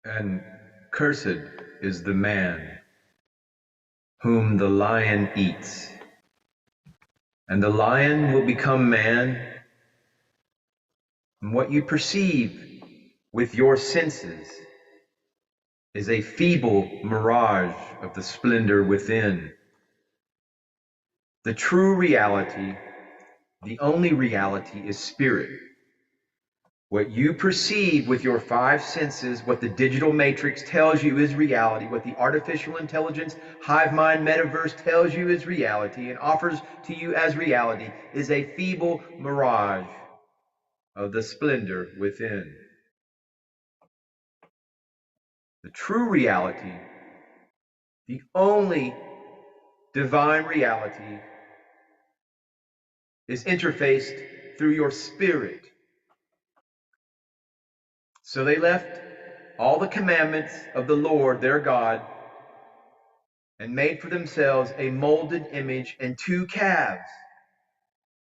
And cursed is the man whom the lion eats. And the lion will become man, and what you perceive with your senses is a feeble mirage of the splendor within. The true reality, the only reality, is spirit. What you perceive with your five senses, what the digital matrix tells you is reality, what the artificial intelligence, hive mind, metaverse tells you is reality and offers to you as reality, is a feeble mirage of the splendor within. The true reality, the only divine reality, is interfaced through your spirit. So they left all the commandments of the Lord their God and made for themselves a molded image and two calves,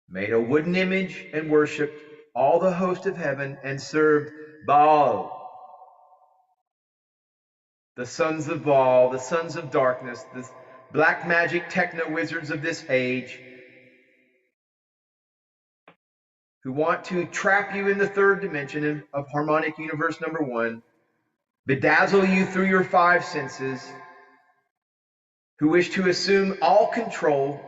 made a wooden image and worshipped all the host of heaven and served Baal, the sons of Baal, the sons of darkness, the black magic techno wizards of this age, who want to trap you in the third dimension of harmonic universe number one, bedazzle you through your five senses, who wish to assume all control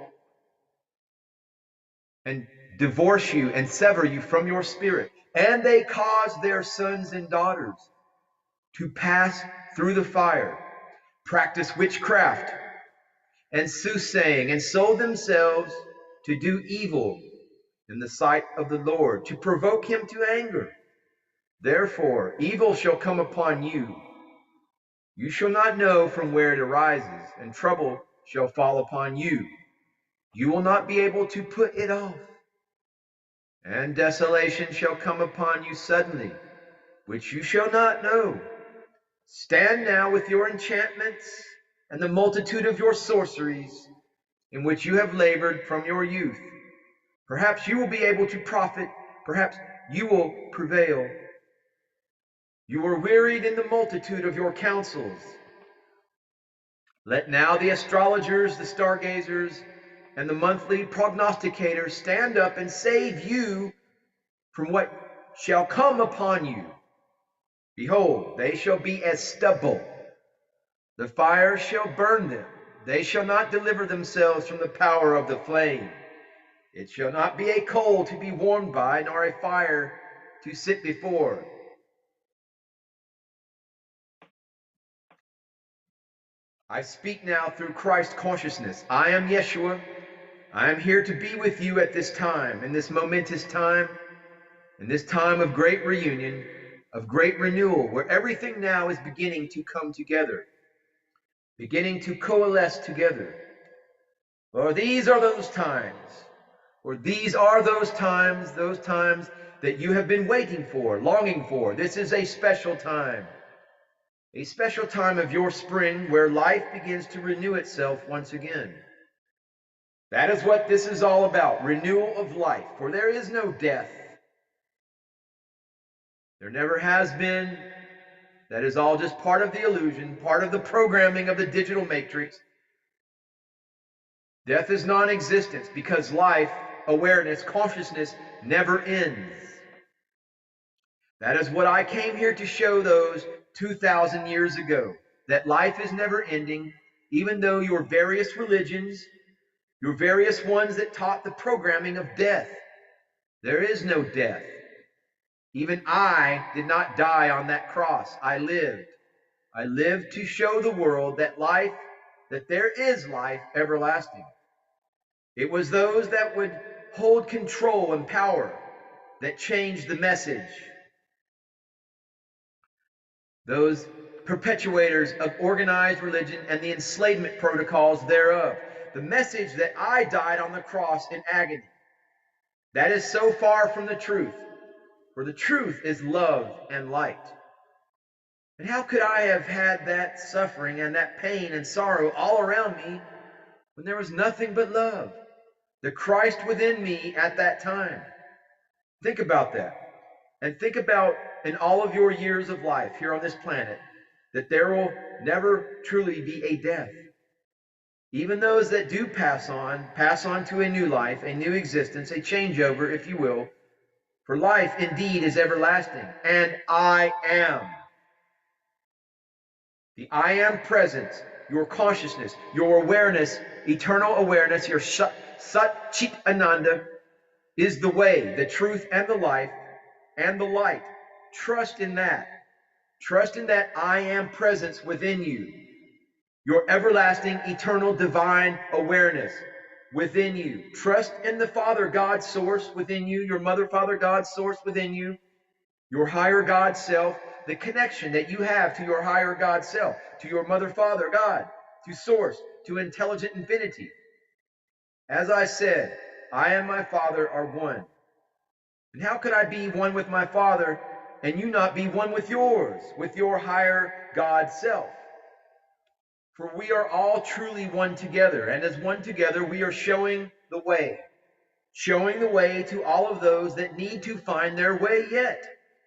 and divorce you and sever you from your spirit. And they cause their sons and daughters to pass through the fire, practice witchcraft and soothsaying, and sold themselves to do evil in the sight of the Lord, to provoke him to anger. Therefore, evil shall come upon you. You shall not know from where it arises, and trouble shall fall upon you. You will not be able to put it off. And desolation shall come upon you suddenly, which you shall not know. Stand now with your enchantments and the multitude of your sorceries, in which you have labored from your youth. Perhaps you will be able to profit, perhaps you will prevail. You were wearied in the multitude of your counsels. Let now the astrologers, the stargazers, and the monthly prognosticators stand up and save you from what shall come upon you. Behold, they shall be as stubble. The fire shall burn them. They shall not deliver themselves from the power of the flame. It shall not be a coal to be warmed by, nor a fire to sit before. I speak now through Christ consciousness. I am Yeshua. I am here to be with you at this time, in this momentous time, in this time of great reunion, of great renewal, where everything now is beginning to come together, beginning to coalesce together. For these are those times, these are those times that you have been waiting for, longing for. This is a special time of your spring where life begins to renew itself once again. That is what this is all about, renewal of life, for there is no death. There never has been. That is all just part of the illusion, part of the programming of the digital matrix. Death is non-existence because life, awareness, consciousness never ends. That is what I came here to show those 2,000 years ago, that life is never ending, even though your various religions, your various ones that taught the programming of death. There is no death. Even I did not die on that cross. I lived. I lived to show the world that life, that there is life everlasting. It was those that would hold control and power that changed the message. Those perpetuators of organized religion and the enslavement protocols thereof. The message that I died on the cross in agony. That is so far from the truth, for the truth is love and light. And how could I have had that suffering and that pain and sorrow all around me when there was nothing but love? The Christ within me at that time. Think about that. And think about in all of your years of life here on this planet that there will never truly be a death. Even those that do pass on to a new life, a new existence, a changeover, if you will. For life indeed is everlasting, and I am. The I am presence, your consciousness, your awareness, eternal awareness, your Sat Chit Ananda is the way, the truth, and the life, and the light. Trust in that. Trust in that I am presence within you. Your everlasting, eternal, divine awareness within you. Trust in the Father God source within you, your Mother, Father God source within you, your higher God self, the connection that you have to your higher God self, to your Mother, Father God, to source, to intelligent infinity. As I said, I and my Father are one. And how could I be one with my Father and you not be one with yours, with your higher God self? For we are all truly one together, and as one together, we are showing the way to all of those that need to find their way yet,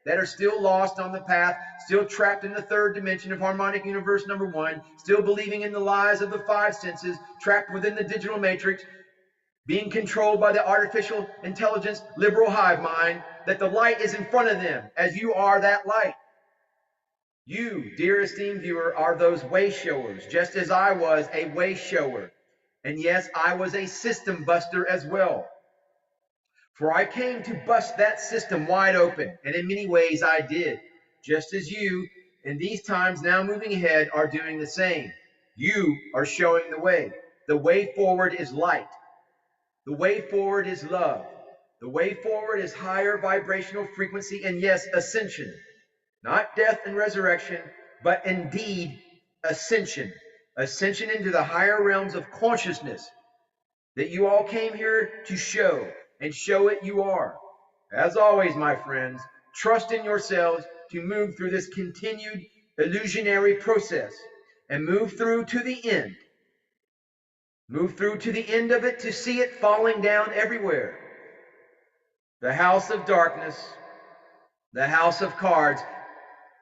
that are still lost on the path, still trapped in the third dimension of harmonic universe number 1, still believing in the lies of the 5 senses, trapped within the digital matrix, being controlled by the artificial intelligence liberal hive mind, that the light is in front of them, as you are that light. You, dear esteemed viewer, are those way showers, just as I was a way shower. And yes, I was a system buster as well. For I came to bust that system wide open, and in many ways I did, just as you, in these times now moving ahead, are doing the same. You are showing the way. The way forward is light. The way forward is love. The way forward is higher vibrational frequency, and yes, ascension. Not death and resurrection, but indeed ascension. Ascension into the higher realms of consciousness that you all came here to show, and show it you are. As always, my friends, trust in yourselves to move through this continued illusionary process and move through to the end. Move through to the end of it to see it falling down everywhere. The house of darkness, the house of cards,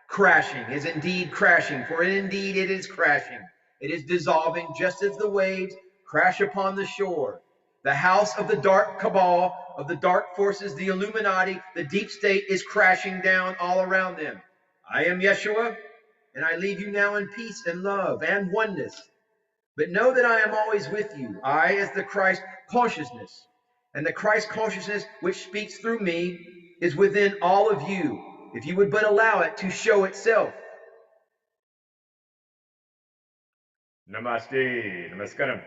crashing is indeed crashing, for indeed it is crashing. It is dissolving just as the waves crash upon the shore. The house of the dark cabal, of the dark forces, the Illuminati, the deep state is crashing down all around them. I am Yeshua, and I leave you now in peace and love and oneness. But know that I am always with you, I as the Christ consciousness. And the Christ consciousness which speaks through me is within all of you, if you would but allow it to show itself. Namaste, Namaskaram.